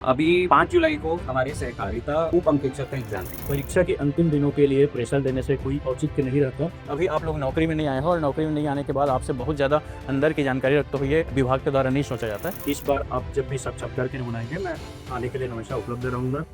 अभी 5 जुलाई को हमारे सहकारिता उप अंकेक्षक का एग्जाम है। परीक्षा के अंतिम दिनों के लिए प्रेशर देने से कोई औचित्य नहीं रहता। अभी आप लोग नौकरी में नहीं आए हो और नौकरी में नहीं आने के बाद आपसे बहुत ज़्यादा अंदर की जानकारी रखते हुए विभाग के द्वारा नहीं सोचा जाता है। इस बार आप जब भी साक्षात्कार के लिए बुलाएंगे, मैं आने के लिए हमेशा उपलब्ध रहूंगा।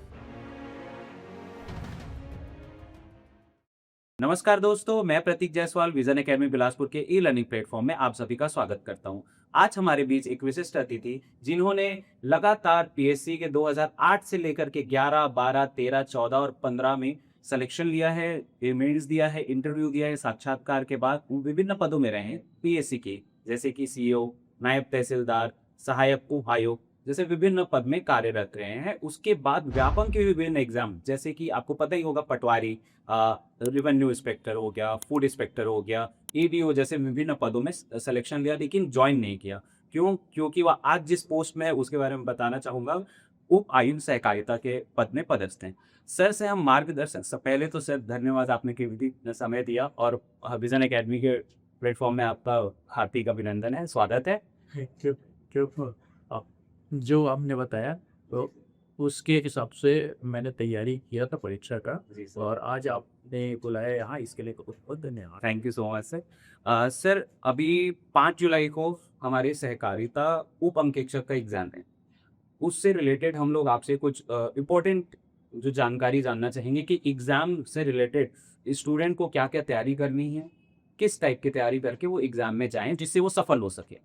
नमस्कार दोस्तों, मैं प्रतीक जायसवाल विजन एकेडमी बिलासपुर के ई लर्निंग प्लेटफॉर्म में आप सभी का स्वागत करता हूं। आज हमारे बीच एक विशिष्ट अतिथि जिन्होंने लगातार पीएससी के 2008 से लेकर के 11, 12, 13, 14 और 15 में सिलेक्शन लिया है, मेंस दिया है, इंटरव्यू दिया है। साक्षात्कार के बाद वो विभिन्न पदों में रहे हैं पीएससी के, जैसे कि सीईओ, नायब तहसीलदार, सहायक उप आयुक्त जैसे विभिन्न पद में कार्यरत रहे हैं। उसके बाद व्यापम के विभिन्न एग्जाम, जैसे कि आपको पता ही होगा, पटवारी, रेवेन्यू इंस्पेक्टर हो गया, फूड इंस्पेक्टर हो गया, ईडीओ जैसे विभिन्न पदों में सिलेक्शन लिया, लेकिन ज्वाइन नहीं किया। क्यों? क्योंकि वह आज जिस पोस्ट में है उसके बारे में बताना चाहूंगा। उप आयुक्त सहकारिता के पद में पदस्थ हैं। सर से हम मार्गदर्शन, पहले तो सर धन्यवाद, आपने कीमती समय दिया और विजन एकेडमी के प्लेटफॉर्म में आपका हार्दिक अभिनंदन है, स्वागत है। क्यों आप जो आपने बताया तो उसके हिसाब से मैंने तैयारी किया था परीक्षा का, और आज आपने बुलाया यहाँ, इसके लिए बहुत बहुत धन्यवाद। Thank you so much sir. Sir, अभी 5 जुलाई को हमारे सहकारिता उप अंकेक्षक का एग्जाम है। उससे रिलेटेड हम लोग आपसे कुछ इम्पोर्टेंट जो जानकारी जानना चाहेंगे कि एग्जाम से रिलेटेड स्टूडेंट को क्या क्या तैयारी करनी है, किस टाइप की तैयारी करके वो एग्जाम में जाएं जिससे वो सफल हो सके।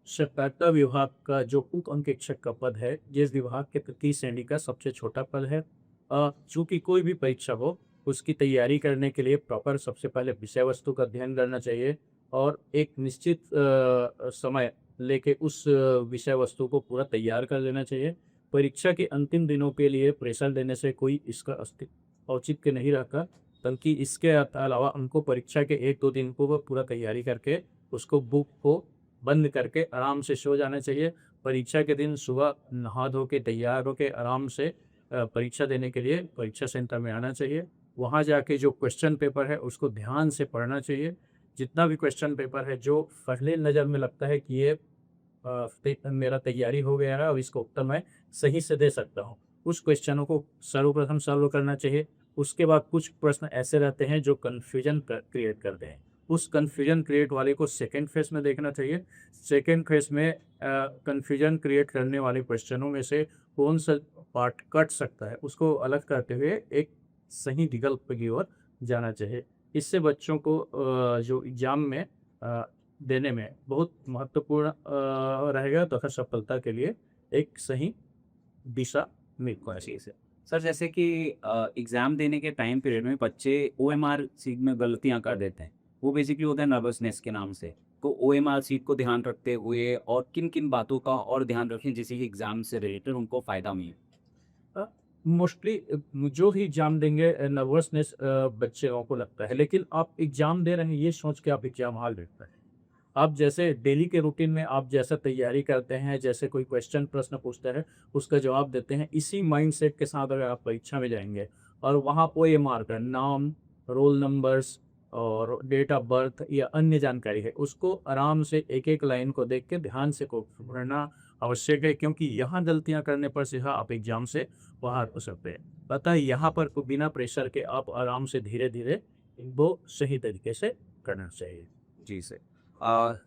सहकारिता विभाग का जो उप अंकेक्षक का पद है, जिस विभाग के तृतीय श्रेणी का सबसे छोटा पद है। चूंकि कोई भी परीक्षा हो, उसकी तैयारी करने के लिए प्रॉपर सबसे पहले विषय वस्तु का अध्ययन करना चाहिए और एक निश्चित समय लेके उस विषय वस्तु को पूरा तैयार कर लेना चाहिए। परीक्षा के अंतिम दिनों के लिए प्रेशर देने से कोई इसका औचित्य नहीं रखा, बल्कि इसके अलावा उनको परीक्षा के 1-2 दिन को पूरा तैयारी करके उसको बुक को बंद करके आराम से सो जाना चाहिए। परीक्षा के दिन सुबह नहा धो के तैयार होके आराम से परीक्षा देने के लिए परीक्षा सेंटर में आना चाहिए। वहाँ जाके जो क्वेश्चन पेपर है उसको ध्यान से पढ़ना चाहिए। जितना भी क्वेश्चन पेपर है जो पहले नज़र में लगता है कि ये मेरा तैयारी हो गया है और इसको उत्तर मैं सही से दे सकता हूँ, उस क्वेश्चनों को सर्वप्रथम सॉल्व करना चाहिए। उसके बाद कुछ प्रश्न ऐसे रहते हैं जो कन्फ्यूजन क्रिएट करते हैं, उस कन्फ्यूजन क्रिएट वाले को सेकेंड फेज में देखना चाहिए। सेकेंड फेज में कन्फ्यूजन क्रिएट करने वाले क्वेश्चनों में से कौन सा पार्ट कट सकता है उसको अलग करते हुए एक सही विकल्प की ओर जाना चाहिए। इससे बच्चों को जो एग्ज़ाम में देने में बहुत महत्वपूर्ण रहेगा, तथा सफलता के लिए एक सही दिशा मिल पाएगी। सर, जैसे कि एग्जाम देने के टाइम पीरियड में बच्चे ओएमआर सीट में गलतियां कर देते हैं। वो बेसिकली होता है नर्वसनेस के नाम से। तो ओएमआर सीट को ध्यान रखते हुए और किन किन बातों का और ध्यान रखें जिससे कि एग्जाम से रिलेटेड उनको फायदा मिले। मोस्टली जो भी एग्ज़ाम देंगे नर्वसनेस बच्चों को लगता है, लेकिन आप एग्ज़ाम दे रहे हैं ये सोच के आप एग्ज़ाम हॉल बैठते हैं। आप जैसे डेली के रूटीन में आप जैसा तैयारी करते हैं, जैसे कोई क्वेश्चन प्रश्न पूछता है उसका जवाब देते हैं, इसी माइंडसेट के साथ अगर आप परीक्षा में जाएंगे और वहाँ ओएमआर का नाम, रोल नंबर्स और डेट ऑफ बर्थ या अन्य जानकारी है उसको आराम से एक एक लाइन को देख के ध्यान से को पढ़ना आवश्यक है, क्योंकि यहाँ गलतियाँ करने पर सीधा आप एग्जाम से बाहर हो सकते हैं। अतः यहाँ पर बिना प्रेशर के आप आराम से धीरे धीरे वो सही तरीके से करना चाहिए। जी सर।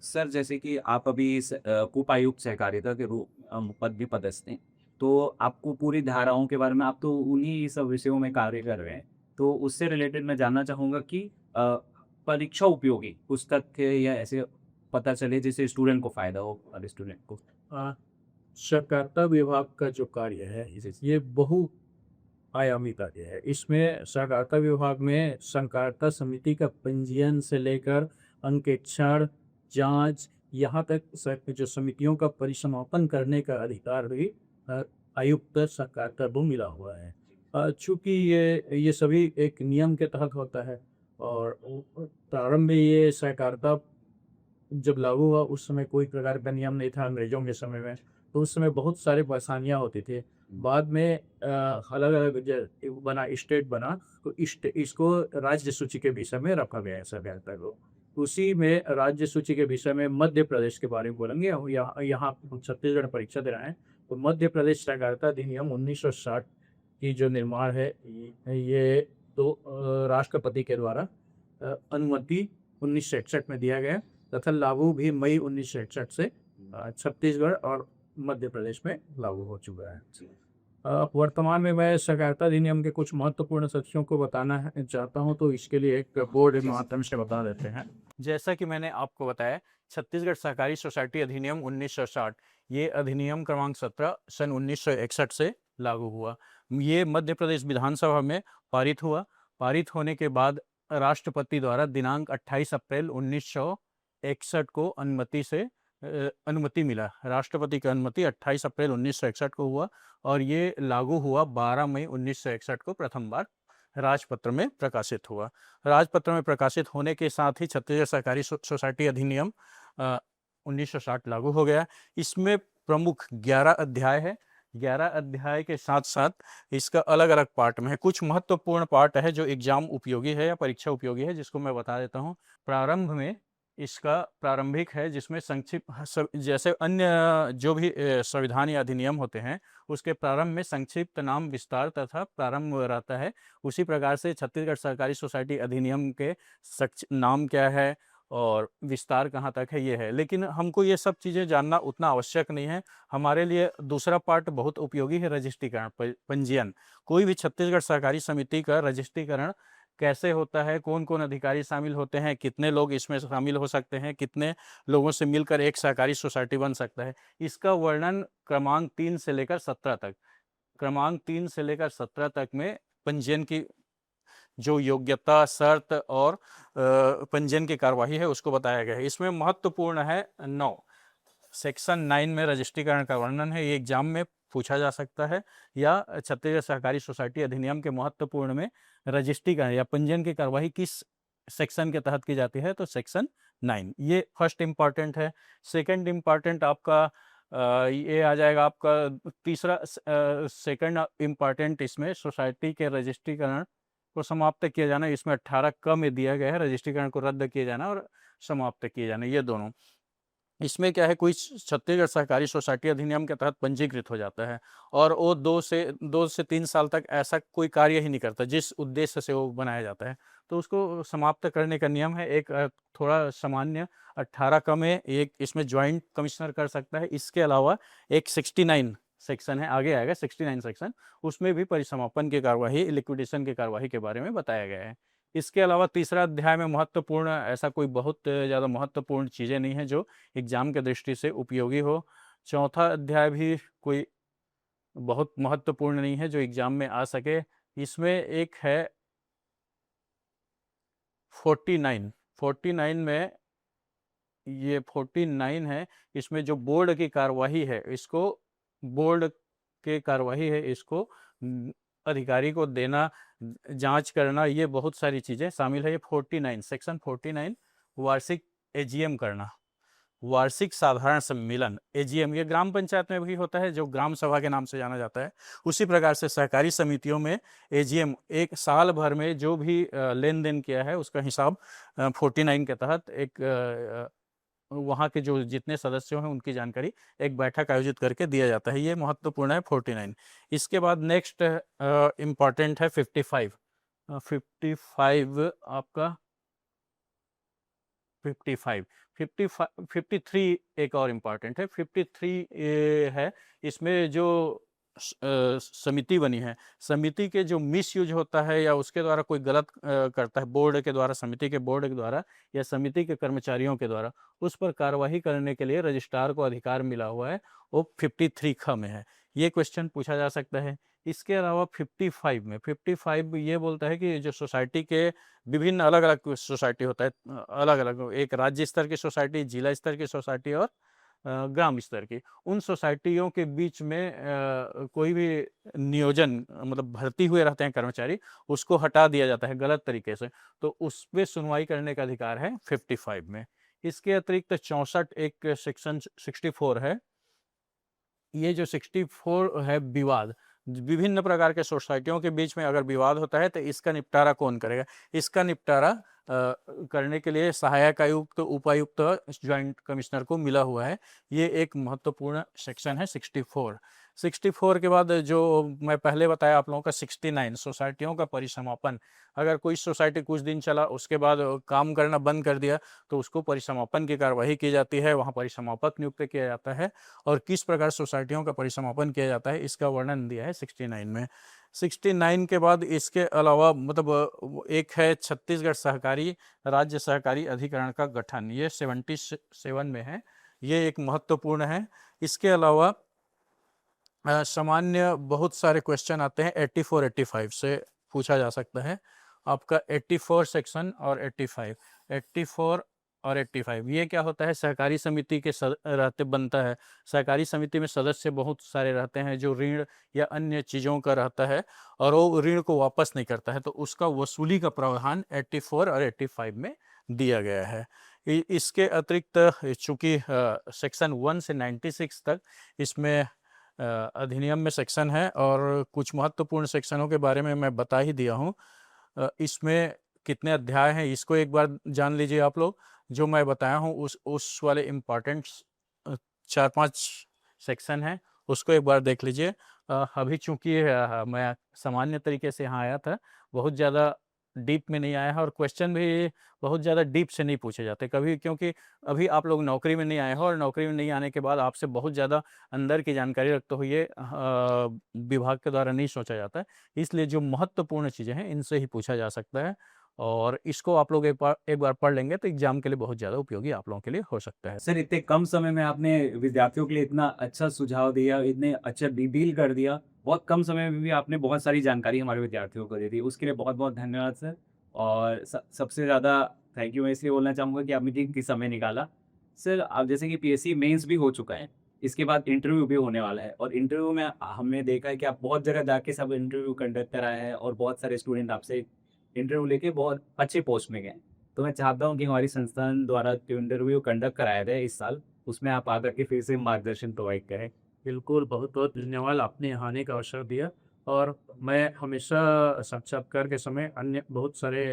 सर, जैसे कि आप अभी इस उपायुक्त सहकारिता के रूप पद भी पदस्थ हैं, तो आपको पूरी धाराओं के बारे में, आप तो उन्हीं सब विषयों में कार्य कर रहे हैं, तो उससे रिलेटेड मैं जानना चाहूँगा कि परीक्षा उपयोगी पुस्तक या ऐसे पता चले जिससे स्टूडेंट को फायदा हो और स्टूडेंट को। आ, सहकारिता विभाग का जो कार्य है ये बहु आयामी कार्य है। इसमें सहकारिता विभाग में सहकारिता समिति का पंजीयन से लेकर अंकेक्षण, जांच, यहाँ तक जो समितियों का परिसमापन करने का अधिकार भी आयुक्त सहकारिता को मिला हुआ है। चूँकि ये सभी एक नियम के तहत होता है, और प्रारंभ में ये सहकारिता जब लागू हुआ उस समय कोई प्रकार का नियम नहीं था अंग्रेजों के समय में, तो उस समय बहुत सारे परेशानियाँ होती थी। बाद में अलग अलग बना, स्टेट बना, तो इसको राज्य सूची के विषय में रखा गया है सहकारिता को। उसी में राज्य सूची के विषय में मध्य प्रदेश के बारे में बोलेंगे। यहाँ यहाँ छत्तीसगढ़ परीक्षा दे रहे हैं, तो मध्य प्रदेश सहकारिता अधिनियम 1960 की जो निर्माण है ये तो राष्ट्रपति के द्वारा अनुमति 1961 में दिया गया तथा लागू भी मई 1961 से छत्तीसगढ़ और मध्य प्रदेश में लागू हो चुका है। वर्तमान में मैं सहकारिता अधिनियम के कुछ महत्वपूर्ण तथ्यों को बताना चाहता हूं, तो इसके लिए एक बोर्ड के माध्यम से बता देते हैं। जैसा कि मैंने आपको बताया, छत्तीसगढ़ सहकारी सोसाइटी अधिनियम 1960, ये अधिनियम क्रमांक 17 सन 1961 से लागू हुआ। ये मध्य प्रदेश विधानसभा में पारित हुआ। पारित होने के बाद राष्ट्रपति द्वारा दिनांक 28 अप्रैल 1961 को अनुमति मिला। राष्ट्रपति की अनुमति 28 अप्रैल 1961 को हुआ और ये लागू हुआ 12 मई 1961 को प्रथम बार राजपत्र में प्रकाशित हुआ। राजपत्र में प्रकाशित होने के साथ ही छत्तीसगढ़ सहकारी सोसाइटी अधिनियम 1960 लागू हो गया। इसमें प्रमुख 11 अध्याय है। 11 अध्याय के साथ साथ इसका अलग अलग पार्ट में है। कुछ महत्वपूर्ण पार्ट है जो एग्जाम उपयोगी है या परीक्षा उपयोगी है, जिसको मैं बता देता हूँ। प्रारंभ में इसका प्रारंभिक है, जिसमें संक्षिप्त जैसे अन्य जो भी संविधान या अधिनियम होते हैं उसके प्रारंभ में संक्षिप्त नाम, विस्तार तथा प्रारंभ रहता है। उसी प्रकार से छत्तीसगढ़ सहकारी सोसाइटी अधिनियम के नाम क्या है और विस्तार कहाँ तक है ये है, लेकिन हमको ये सब चीज़ें जानना उतना आवश्यक नहीं है। हमारे लिए दूसरा पार्ट बहुत उपयोगी है, रजिस्ट्रीकरण, पंजीयन। कोई भी छत्तीसगढ़ सहकारी समिति का रजिस्ट्रीकरण कैसे होता है, कौन कौन अधिकारी शामिल होते हैं, कितने लोग इसमें शामिल हो सकते हैं, कितने लोगों से मिलकर एक सहकारी सोसाइटी बन सकता है, इसका वर्णन क्रमांक 3 से लेकर 17 तक, क्रमांक 3 से लेकर 17 तक में पंजीयन की जो योग्यता, शर्त और पंजीयन की कार्यवाही है उसको बताया गया है। इसमें महत्वपूर्ण है 9 सेक्शन 9 में रजिस्ट्रीकरण का वर्णन है। ये एग्जाम में पूछा जा सकता है, या छत्तीसगढ़ सहकारी सोसाइटी अधिनियम के महत्वपूर्ण में रजिस्ट्रीकरण या पंजीयन की कार्यवाही किस सेक्शन के तहत की जाती है, तो सेक्शन 9 ये फर्स्ट इम्पॉर्टेंट है। सेकंड इम्पॉर्टेंट आपका ये आ जाएगा आपका तीसरा। सेकंड इम्पॉर्टेंट इसमें सोसाइटी के रजिस्ट्रीकरण को समाप्त किया जाना, इसमें 18 क में दिया गया है, रजिस्ट्रीकरण को रद्द किया जाना और समाप्त किए जाना, ये दोनों। इसमें क्या है, कोई छत्तीसगढ़ सहकारी सोसाइटी अधिनियम के तहत पंजीकृत हो जाता है और वो 2 से 3 साल तक ऐसा कोई कार्य ही नहीं करता जिस उद्देश्य से वो बनाया जाता है, तो उसको समाप्त करने का नियम है। एक थोड़ा सामान्य 18 क में एक इसमें ज्वाइंट कमिश्नर कर सकता है। इसके अलावा एक 69 सेक्शन है, आगे आएगा 69 सेक्शन, उसमें भी परिसमापन की कार्यवाही, लिक्विडेशन की कार्यवाही के बारे में बताया गया है। इसके अलावा तीसरा अध्याय में महत्वपूर्ण ऐसा कोई बहुत ज़्यादा महत्वपूर्ण चीज़ें नहीं है जो एग्जाम के दृष्टि से उपयोगी हो। चौथा अध्याय भी कोई बहुत महत्वपूर्ण नहीं है जो एग्जाम में आ सके। इसमें एक है 49 में, ये 49 है, इसमें जो बोर्ड की कार्यवाही है, इसको बोर्ड के कार्यवाही है, इसको अधिकारी को देना, जांच करना, ये बहुत सारी चीज़ें शामिल है। ये 49 सेक्शन 49 वार्षिक एजीएम करना, वार्षिक साधारण सम्मेलन एजीएम, ये ग्राम पंचायत में भी होता है जो ग्राम सभा के नाम से जाना जाता है। उसी प्रकार से सहकारी समितियों में एजीएम एक साल भर में जो भी लेन देन किया है उसका हिसाब 49 के तहत एक वहाँ के जो जितने सदस्य हैं उनकी जानकारी एक बैठक आयोजित करके दिया जाता है। ये महत्वपूर्ण है 49। इसके बाद नेक्स्ट इम्पॉर्टेंट है 55 आपका 53 एक और इम्पॉर्टेंट है। 53 है, इसमें जो समिति बनी है, समिति के जो मिसयूज होता है या उसके द्वारा कोई गलत करता है बोर्ड के द्वारा, समिति के बोर्ड के द्वारा या समिति के कर्मचारियों के द्वारा, उस पर कार्यवाही करने के लिए रजिस्ट्रार को अधिकार मिला हुआ है, वो 53 ख में है। ये क्वेश्चन पूछा जा सकता है। इसके अलावा 55 में 55 ये बोलता है कि जो सोसाइटी के विभिन्न अलग अलग सोसाइटी होता है, अलग अलग, एक राज्य स्तर की सोसाइटी, जिला स्तर की सोसाइटी और ग्राम स्तर की, उन सोसाइटियों के बीच में कोई भी नियोजन मतलब भर्ती हुए रहते हैं कर्मचारी, उसको हटा दिया जाता है गलत तरीके से, तो उस पर सुनवाई करने का अधिकार है 55 में। इसके अतिरिक्त 64 एक सेक्शन 64 है। ये जो 64 है, विवाद, विभिन्न प्रकार के सोसाइटियों के बीच में अगर विवाद होता है तो इसका निपटारा कौन करेगा, इसका निपटारा करने के लिए सहायक आयुक्त, उपायुक्त, ज्वाइंट कमिश्नर को मिला हुआ है। ये एक महत्वपूर्ण सेक्शन है 64। 64 के बाद जो मैं पहले बताया आप लोगों का 69 सोसाइटियों का परिसमापन। अगर कोई सोसाइटी कुछ दिन चला उसके बाद काम करना बंद कर दिया तो उसको परिसमापन की कार्यवाही की जाती है, वहाँ परिसमापक नियुक्त किया जाता है और किस प्रकार सोसाइटियों का परिसमापन किया जाता है इसका वर्णन दिया है 69 में। 69 के बाद इसके अलावा मतलब एक है छत्तीसगढ़ सहकारी राज्य सहकारी अधिकरण का गठन, ये 77 में है, ये एक महत्वपूर्ण है। इसके अलावा सामान्य बहुत सारे क्वेश्चन आते हैं 84 85 से पूछा जा सकता है। आपका 84 सेक्शन और 84 और 85 ये क्या होता है, सहकारी समिति के रहते बनता है। सहकारी समिति में सदस्य बहुत सारे रहते हैं जो ऋण या अन्य चीज़ों का रहता है और वो ऋण को वापस नहीं करता है, तो उसका वसूली का प्रावधान 84 और 85 में दिया गया है। इसके अतिरिक्त चूँकि सेक्शन 1 से 96 तक इसमें अधिनियम में सेक्शन है और कुछ महत्वपूर्ण सेक्शनों के बारे में मैं बता ही दिया हूँ। इसमें कितने अध्याय हैं इसको एक बार जान लीजिए आप लोग। जो मैं बताया हूँ उस वाले इम्पॉर्टेंट 4-5 सेक्शन हैं उसको एक बार देख लीजिए। अभी चूँकि मैं सामान्य तरीके से यहाँ आया था, बहुत ज़्यादा डीप में नहीं आया है और क्वेश्चन भी बहुत ज़्यादा डीप से नहीं पूछे जाते कभी, क्योंकि अभी आप लोग नौकरी में नहीं आए हो और नौकरी में नहीं आने के बाद आपसे बहुत ज़्यादा अंदर की जानकारी रखते हुए विभाग के द्वारा नहीं सोचा जाता है। इसलिए जो महत्वपूर्ण चीज़ें हैं इनसे ही पूछा जा सकता है और इसको आप लोग एक बार पढ़ लेंगे तो एग्जाम के लिए बहुत ज़्यादा उपयोगी आप लोगों के लिए हो सकता है। सर इतने कम समय में आपने विद्यार्थियों के लिए इतना अच्छा सुझाव दिया, इतने अच्छा रिवील कर दिया, बहुत कम समय में भी आपने बहुत सारी जानकारी हमारे विद्यार्थियों को दे दी, उसके लिए बहुत-बहुत धन्यवाद सर। और सबसे ज़्यादा थैंक यू मैं इसलिए बोलना चाहूँगा कि आपने कीमती समय निकाला। सर अब जैसे कि पीएससी मेंस भी हो चुका है, इसके बाद इंटरव्यू भी होने वाला है और इंटरव्यू में हमने देखा है कि आप बहुत जगह जाके सब इंटरव्यू कंडक्ट कराए हैं और बहुत सारे स्टूडेंट आपसे इंटरव्यू लेके बहुत अच्छे पोस्ट में गए। तो मैं चाहता हूँ कि हमारी संस्थान द्वारा जो इंटरव्यू कंडक्ट कराया गया इस साल, उसमें आप आकर के फिर से मार्गदर्शन प्रोवाइड करें। बिल्कुल, बहुत-बहुत धन्यवाद आपने यहाँ आने का अवसर दिया और मैं हमेशा साक्षात्कार के समय अन्य बहुत सारे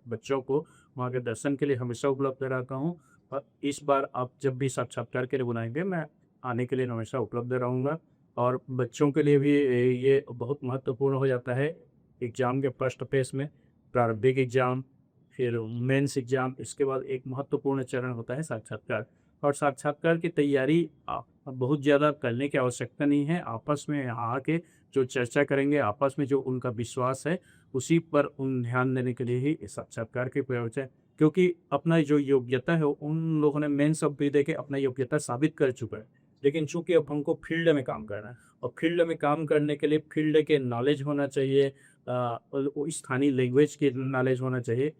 बच्चों को मार्गदर्शन के लिए हमेशा उपलब्ध रहता हूँ और इस बार आप जब भी साक्षात्कार के लिए बुलाएँगे, मैं आने के लिए हमेशा उपलब्ध रहूँगा और बच्चों के लिए भी ये बहुत महत्वपूर्ण हो जाता है एग्ज़ाम के फर्स्ट फेज़ में, प्रारंभिक एग्ज़ाम, फिर मेंस एग्ज़ाम, इसके बाद एक महत्वपूर्ण चरण होता है साक्षात्कार और साक्षात्कार की तैयारी बहुत ज़्यादा करने की आवश्यकता नहीं है। आपस में यहाँ आके जो चर्चा करेंगे, आपस में जो उनका विश्वास है, उसी पर उन ध्यान देने के लिए ही इस साक्षात्कार की प्रयोजन है। क्योंकि अपना जो योग्यता है, उन लोगों ने मेंस अब भी देके अपना योग्यता साबित कर चुका है। लेकिन चूँकि अब हमको फील्ड में काम करना है और फील्ड में काम करने के लिए फील्ड के नॉलेज होना चाहिए और वो स्थानीय लैंग्वेज की नॉलेज होना चाहिए।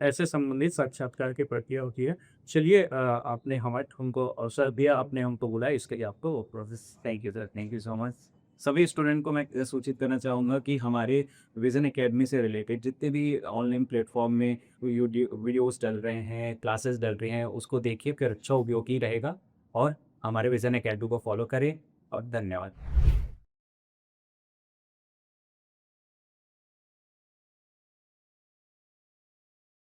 ऐसे संबंधित साक्षात्कार की प्रक्रिया होती है। चलिए आपने हमको अवसर दिया, आपने हमको बुलाया इसके लिए आपको प्रोफेस thank you sir, thank you so much. सभी स्टूडेंट को मैं सूचित करना चाहूँगा कि हमारे विज़न अकेडमी से रिलेटेड जितने भी ऑनलाइन प्लेटफ़ॉर्म में वीडियोज़ डल रहे हैं, क्लासेस डल रही हैं, उसको देखिए फिर अच्छा उपयोगी रहेगा और हमारे विज़न अकेडमी को फॉलो करें और धन्यवाद।